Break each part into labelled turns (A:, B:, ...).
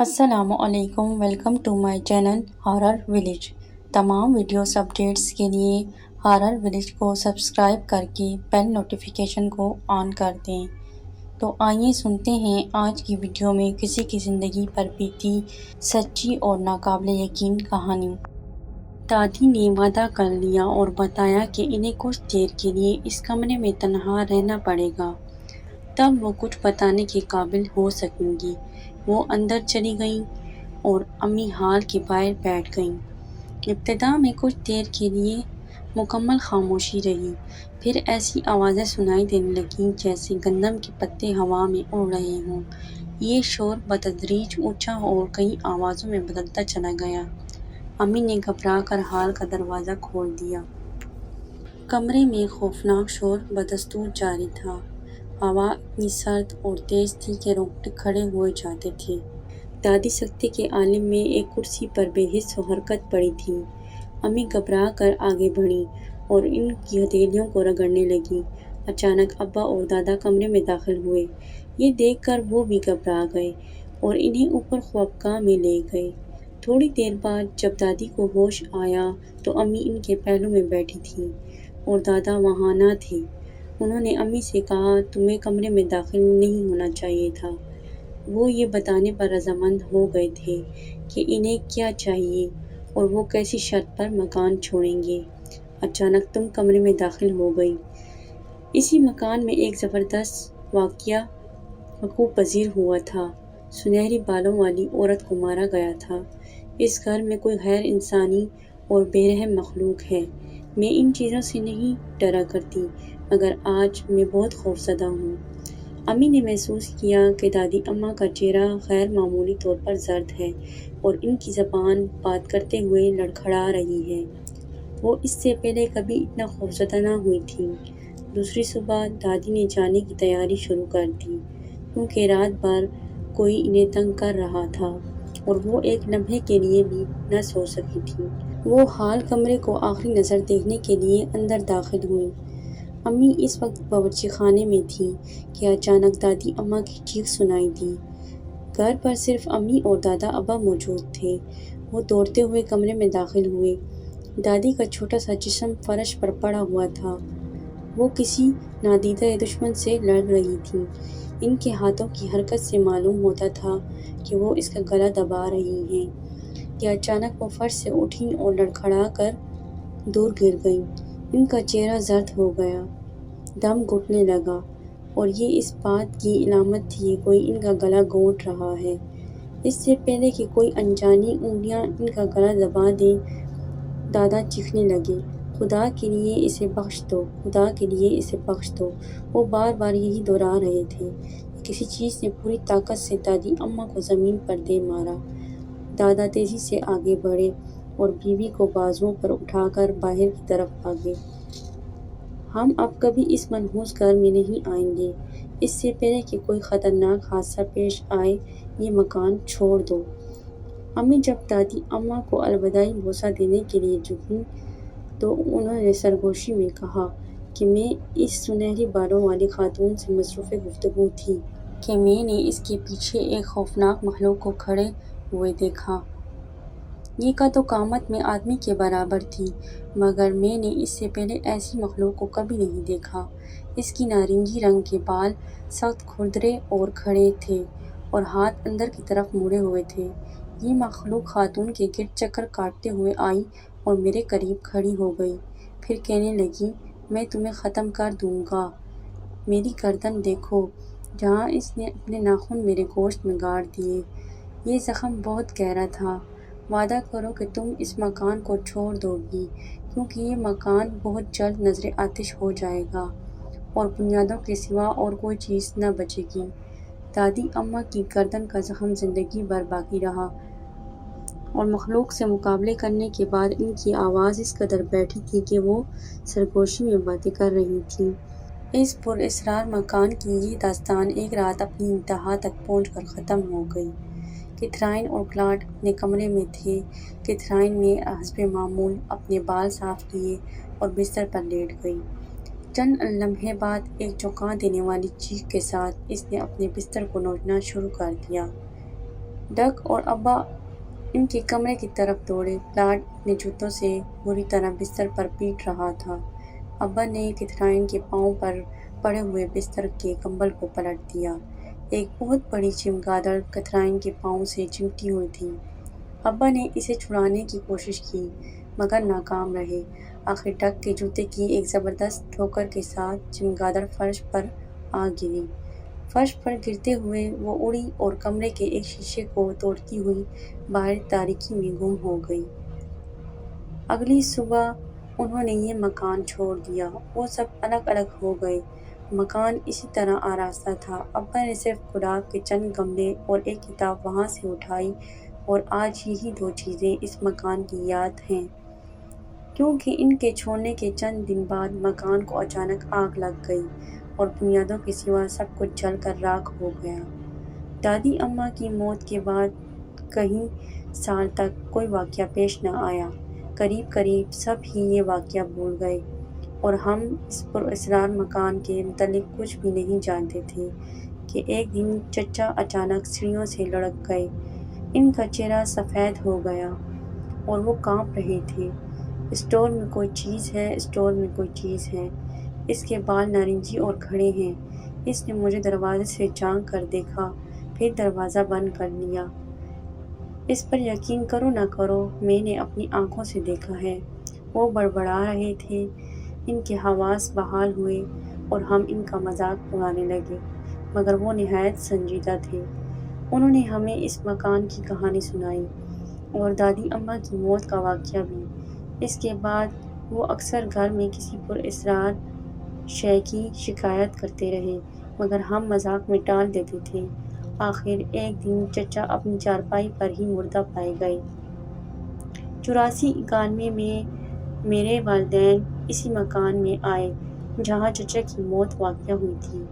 A: السلام علیکم، welcome to my channel horror village. تمام ویڈیوز اپڈیٹس کے لیے ہارر ولیج کو سبسکرائب کر کے بیل نوٹیفیکیشن کو آن کر دیں۔ تو آئیے سنتے ہیں آج کی ویڈیو میں کسی کی زندگی پر بیتی سچی اور ناقابل یقین کہانی۔ دادی نے وعدہ کر لیا اور بتایا کہ انہیں کچھ دیر کے لیے اس کمرے میں تنہا رہنا پڑے گا، تب وہ کچھ بتانے کے قابل ہو سکیں گی۔ وہ اندر چلی گئیں اور امی ہال کے باہر بیٹھ گئیں۔ ابتدا میں کچھ دیر کے لیے مکمل خاموشی رہی، پھر ایسی آوازیں سنائی دینے لگیں جیسے گندم کے پتے ہوا میں اڑ رہے ہوں۔ یہ شور بتدریج اونچا اور کئی آوازوں میں بدلتا چلا گیا۔ امی نے گھبرا کر ہال کا دروازہ کھول دیا۔ کمرے میں خوفناک شور بدستور جاری تھا۔ ہوا اتنی سرد اور تیز تھی کہ رونگٹے کھڑے ہو جاتے تھے۔ دادی سکتے کے عالم میں ایک کرسی پر بے حس و حرکت پڑی تھیں۔ امی گھبرا کر آگے بڑھیں اور ان کی ہتھیلیوں کو رگڑنے لگیں۔ اچانک ابا اور دادا کمرے میں داخل ہوئے۔ یہ دیکھ کر وہ بھی گھبرا گئے اور انہیں اوپر خوابگاہ میں لے گئے۔ تھوڑی دیر بعد جب دادی کو ہوش آیا تو امی ان کے پہلو میں بیٹھی تھیں اور دادا وہاں نہ تھے۔ انہوں نے امی سے کہا، تمہیں کمرے میں داخل نہیں ہونا چاہیے تھا۔ وہ یہ بتانے پر رضامند ہو گئے تھے کہ انہیں کیا چاہیے اور وہ کیسی شرط پر مکان چھوڑیں گے۔ اچانک تم کمرے میں داخل ہو گئی۔ اسی مکان میں ایک زبردست واقعہ وقوع پذیر ہوا تھا۔ سنہری بالوں والی عورت کو مارا گیا تھا۔ اس گھر میں کوئی غیر انسانی اور بے رحم مخلوق ہے۔ میں ان چیزوں سے نہیں ڈرا کرتی، مگر آج میں بہت خوفزدہ ہوں۔ امی نے محسوس کیا کہ دادی اماں کا چہرہ غیر معمولی طور پر زرد ہے اور ان کی زبان بات کرتے ہوئے لڑکھڑا رہی ہے۔ وہ اس سے پہلے کبھی اتنا خوفزدہ نہ ہوئی تھیں۔ دوسری صبح دادی نے جانے کی تیاری شروع کر دی، کیونکہ رات بھر کوئی انہیں تنگ کر رہا تھا اور وہ ایک لمحے کے لیے بھی نہ سو سکی تھیں۔ وہ ہال کمرے کو آخری نظر دیکھنے کے لیے اندر داخل ہوئیں۔ امی اس وقت باورچی خانے میں تھیں کہ اچانک دادی اماں کی چیخ سنائی دی۔ گھر پر صرف امی اور دادا ابا موجود تھے۔ وہ دوڑتے ہوئے کمرے میں داخل ہوئے۔ دادی کا چھوٹا سا جسم فرش پر پڑا ہوا تھا۔ وہ کسی نادیدہ دشمن سے لڑ رہی تھیں۔ ان کے ہاتھوں کی حرکت سے معلوم ہوتا تھا کہ وہ اس کا گلا دبا رہی ہیں کہ اچانک وہ فرش سے اٹھیں اور لڑکھڑا کر دور گر گئیں۔ ان کا چہرہ زرد ہو گیا، دم گھٹنے لگا اور یہ اس بات کی علامت تھی کہ کوئی ان کا گلا گھونٹ رہا ہے۔ اس سے پہلے کہ کوئی انجانی انگلیاں ان کا گلا دبا دیں، دادا چیخنے لگے، خدا کے لیے اسے بخش دو، خدا کے لیے اسے بخش دو۔ وہ بار بار یہی دہرا رہے تھے کہ کسی چیز نے پوری طاقت سے دادی اماں کو زمین پر دے مارا۔ دادا تیزی سے آگے بڑھے اور بیوی کو بازوؤں پر اٹھا کر باہر کی طرف بھاگے۔ ہم اب کبھی اس منحوس گھر میں نہیں آئیں گے۔ اس سے پہلے کہ کوئی خطرناک حادثہ پیش آئے، یہ مکان چھوڑ دو۔ امی جب دادی اماں کو الوداعی بوسہ دینے کے لیے جھکیں تو انہوں نے سرگوشی میں کہا کہ میں اس سنہری بالوں والی خاتون سے مصروف گفتگو تھی کہ میں نے اس کے پیچھے ایک خوفناک مخلوق کو کھڑے ہوئے دیکھا۔ یہ قد و قامت میں آدمی کے برابر تھی، مگر میں نے اس سے پہلے ایسی مخلوق کو کبھی نہیں دیکھا۔ اس کی نارنجی رنگ کے بال سخت کھردرے اور کھڑے تھے اور ہاتھ اندر کی طرف مڑے ہوئے تھے۔ یہ مخلوق خاتون کے گرد چکر کاٹتے ہوئے آئی اور میرے قریب کھڑی ہو گئی، پھر کہنے لگی، میں تمہیں ختم کر دوں گا۔ میری گردن دیکھو، جہاں اس نے اپنے ناخن میرے گوشت میں گاڑ دیے۔ یہ زخم بہت گہرا تھا۔ وعدہ کرو کہ تم اس مکان کو چھوڑ دو گی، کیونکہ یہ مکان بہت جلد نذر آتش ہو جائے گا اور بنیادوں کے سوا اور کوئی چیز نہ بچے گی۔ دادی اماں کی گردن کا زخم زندگی بھر باقی رہا اور مخلوق سے مقابلے کرنے کے بعد ان کی آواز اس قدر بیٹھی تھی کہ وہ سرگوشی میں باتیں کر رہی تھیں۔ اس پراسرار مکان کی یہ داستان ایک رات اپنی انتہا تک پہنچ کر ختم ہو گئی۔ کیتھرائن اور کلاڈ اپنے کمرے میں تھے۔ کیتھرائن نے حسب معمول اپنے بال صاف کیے اور بستر پر لیٹ گئی۔ چند لمحے بعد ایک چونکا دینے والی چیخ کے ساتھ اس نے اپنے بستر کو نوچنا شروع کر دیا۔ ڈک اور ابا ان کے کمرے کی طرف دوڑے۔ پلاٹ اپنے جوتوں سے بری طرح بستر پر پیٹ رہا تھا۔ ابا نے کیتھرائن کے پاؤں پر پڑے ہوئے بستر کے کمبل کو پلٹ دیا۔ ایک بہت بڑی چمگادڑ کیتھرائن کے پاؤں سے چمٹی ہوئی تھی۔ ابا نے اسے چھڑانے کی کوشش کی مگر ناکام رہے۔ آخر ڈک کے جوتے کی ایک زبردست ٹھوکر کے ساتھ چمگادڑ فرش پر آ گری۔ فرش پر گرتے ہوئے وہ اڑی اور کمرے کے ایک شیشے کو توڑتی ہوئی باہر تاریکی میں گم ہو گئی۔ اگلی صبح انہوں نے یہ مکان چھوڑ دیا۔ وہ سب الگ الگ ہو گئے۔ مکان اسی طرح آراستہ تھا۔ ابا نے صرف گلاب کے چند گملے اور ایک کتاب وہاں سے اٹھائی اور آج یہی دو چیزیں اس مکان کی یاد ہیں، کیونکہ ان کے چھوڑنے کے چند دن بعد مکان کو اچانک آگ لگ گئی اور بنیادوں کے سوا سب کچھ جل کر راکھ ہو گیا۔ دادی اماں کی موت کے بعد کئی سال تک کوئی واقعہ پیش نہ آیا۔ قریب قریب سب ہی یہ واقعہ بھول گئے اور ہم اس پراسرار مکان کے متعلق کچھ بھی نہیں جانتے تھے کہ ایک دن چچا اچانک سیڑھیوں سے لڑک گئے۔ ان کا چہرہ سفید ہو گیا اور وہ کانپ رہے تھے۔ اسٹور میں کوئی چیز ہے، اسٹور میں کوئی چیز ہے۔ اس کے بال نارنجی اور کھڑے ہیں۔ اس نے مجھے دروازے سے جھانک کر دیکھا، پھر دروازہ بند کر لیا۔ اس پر یقین کرو نہ کرو، میں نے اپنی آنکھوں سے دیکھا ہے۔ وہ بڑبڑا رہے تھے۔ ان کے حواس بحال ہوئے اور ہم ان کا مذاق اڑانے لگے، مگر وہ نہایت سنجیدہ تھے۔ انہوں نے ہمیں اس مکان کی کہانی سنائی اور دادی اماں کی موت کا واقعہ بھی۔ اس کے بعد وہ اکثر گھر میں کسی پراسرار شے کی شکایت کرتے رہے، مگر ہم مذاق میں ٹال دیتے تھے۔ آخر ایک دن چچا اپنی چارپائی پر ہی مردہ پائے گئے۔ 84-91 میں میرے والدین اسی مکان میں آئے جہاں چچا کی موت واقع ہوئی تھی۔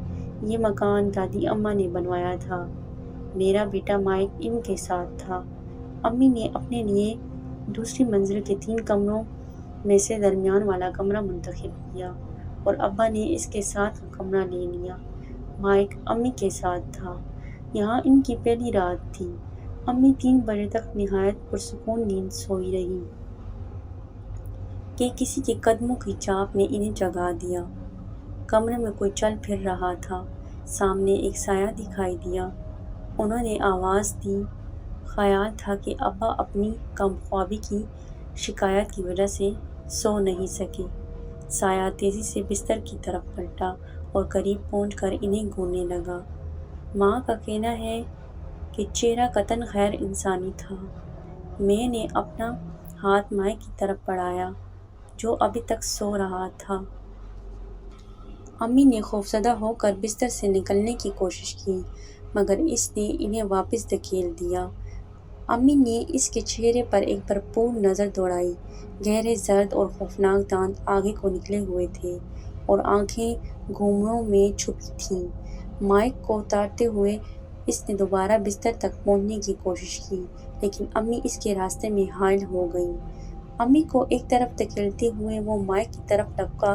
A: یہ مکان دادی اماں نے بنوایا تھا۔ میرا بیٹا مائک ان کے ساتھ تھا۔ امی نے اپنے لیے دوسری منزل کے 3 کمروں میں سے درمیان والا کمرہ منتخب کیا اور ابا نے اس کے ساتھ کا کمرہ لے لیا۔ مائک امی کے ساتھ تھا۔ یہاں ان کی پہلی رات تھی۔ امی 3 بجے تک نہایت پرسکون نیند سوئی رہیں کہ کسی کے قدموں کی چاپ نے انہیں جگا دیا۔ کمرے میں کوئی چل پھر رہا تھا۔ سامنے ایک سایہ دکھائی دیا۔ انہوں نے آواز دی۔ خیال تھا کہ ابا اپنی کم خوابی کی شکایت کی وجہ سے سو نہیں سکے۔ سایہ تیزی سے بستر کی طرف پلٹا اور قریب پہنچ کر انہیں گھورنے لگا۔ ماں کا کہنا ہے کہ چہرہ قطعاً غیر انسانی تھا۔ میں نے اپنا ہاتھ مائک کی طرف بڑھایا جو ابھی تک سو رہا تھا۔ امی نے خوفزدہ ہو کر بستر سے نکلنے کی کوشش کی مگر اس نے انہیں واپس دھکیل دیا۔ امی نے اس کے چہرے پر ایک بھرپور نظر دوڑائی۔ گہرے زرد اور خوفناک دانت آگے کو نکلے ہوئے تھے اور آنکھیں گھومروں میں چھپی تھیں۔ مائک کو اتارتے ہوئے اس نے دوبارہ بستر تک پہنچنے کی کوشش کی لیکن امی اس کے راستے میں حائل ہو گئیں۔ امی کو ایک طرف دھکیلتے ہوئے وہ مائک کی طرف لپکا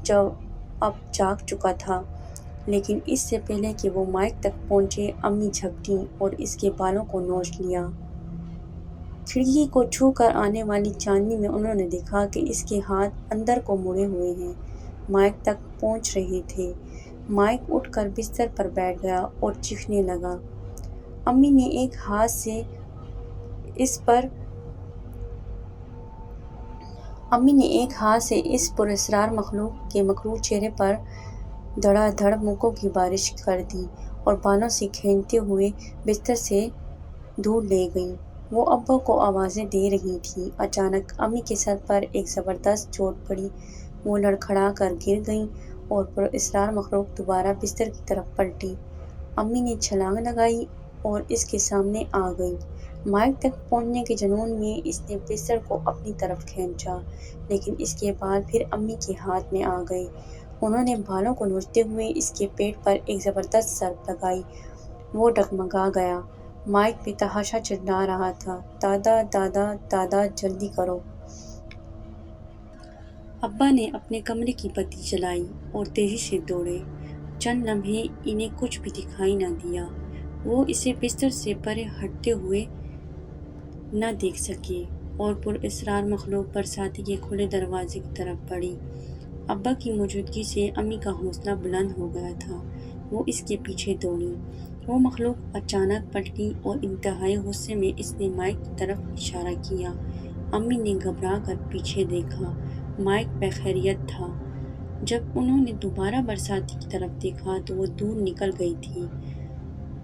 A: جو اب جاگ چکا تھا، لیکن اس سے پہلے کہ وہ مائک تک پہنچے امی جھپٹیں اور اس کے بالوں کو نوچ لیا۔ کھڑکی کو چھو کر آنے والی چاندنی میں انہوں نے دیکھا کہ اس کے ہاتھ اندر کو مڑے ہوئے ہیں، مائک تک پہنچ رہے تھے۔ مائک اٹھ کر بستر پر بیٹھ گیا اور چیخنے لگا۔ امی نے ایک ہاتھ سے اس پراسرار مخلوق کے مکروہ چہرے پر دھڑا دھڑ مکوں کی بارش کر دی اور بالوں سے کھینچتے ہوئے بستر سے دور لے گئیں۔ وہ ابا کو آوازیں دے رہی تھیں۔ اچانک امی کے سر پر ایک زبردست چوٹ پڑی۔ وہ لڑکھڑا کر گر گئیں اور پراسرار مخلوق دوبارہ بستر کی طرف پلٹی۔ امی نے چھلانگ لگائی اور اس کے سامنے آ گئی۔ مائک تک پہنچنے کے جنون میں اس نے بستر کو اپنی طرف کھینچا لیکن اس کے بال پھر امی کے ہاتھ میں آ گئے۔ انہوں نے بالوں کو نوچتے ہوئے اس کے پیٹ پر ایک زبردست ضرب لگائی۔ وہ ڈگمگا گیا۔ مائک بے تحاشا چلا رہا تھا، دادا دادا دادا جلدی کرو۔ ابا نے اپنے کمرے کی بتی جلائی اور تیزی سے دوڑے۔ چند لمحے انہیں کچھ بھی دکھائی نہ دیا۔ وہ اسے بستر سے پرے ہٹتے ہوئے نہ دیکھ سکی اور پر اسرار مخلوق برساتی کے کھلے دروازے کی طرف بڑھی۔ ابا کی موجودگی سے امی کا حوصلہ بلند ہو گیا تھا۔ وہ اس کے پیچھے دوڑی۔ وہ مخلوق اچانک پلٹی اور انتہائی غصے میں اس نے مائک کی طرف اشارہ کیا۔ امی نے گھبرا کر پیچھے دیکھا۔ مائک بخیریت تھا۔ جب انہوں نے دوبارہ برساتی کی طرف دیکھا تو وہ دور نکل گئی تھی۔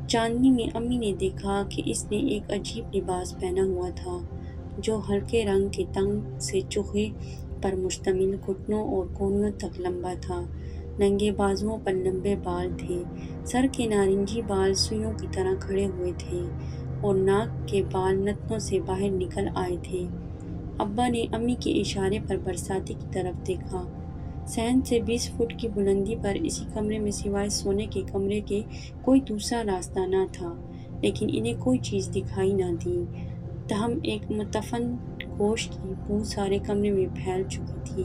A: چاندنی میں امی نے دیکھا کہ اس نے ایک عجیب لباس پہنا ہوا تھا جو ہلکے رنگ کے تنگ سے چوغے پر مشتمل گھٹنوں اور کونیوں تک لمبا تھا۔ ننگے بازوؤں پر لمبے بال تھے۔ سر کے نارنجی بال سوئیوں کی طرح کھڑے ہوئے تھے اور ناک کے بال نتنوں سے باہر نکل آئے تھے۔ ابا نے امی کے اشارے پر برساتی کی طرف دیکھا۔ صحن سے 20 فٹ کی بلندی پر اسی کمرے میں سوائے سونے کے کمرے کے کوئی دوسرا راستہ نہ تھا، لیکن انہیں کوئی چیز دکھائی نہ دی۔ تاہم ایک مدفن گوشت کی بو سارے کمرے میں پھیل چکی تھی۔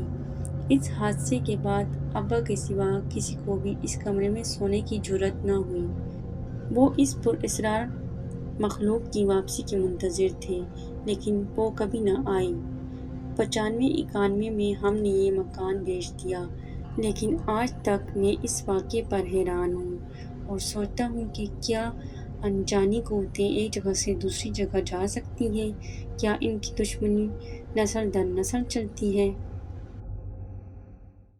A: اس حادثے کے بعد ابا کے سوا کسی کو بھی اس کمرے میں سونے کی جرأت نہ ہوئی۔ وہ اس پراسرار مخلوق کی واپسی کے منتظر تھے، لیکن وہ کبھی نہ آئی۔ 95-91 میں ہم نے یہ مکان بیچ دیا، لیکن آج تک میں اس واقعے پر حیران ہوں اور سوچتا ہوں کہ کیا انجانی قوتیں ایک جگہ سے دوسری جگہ جا سکتی ہیں؟ کیا ان کی دشمنی نسل در نسل چلتی ہے؟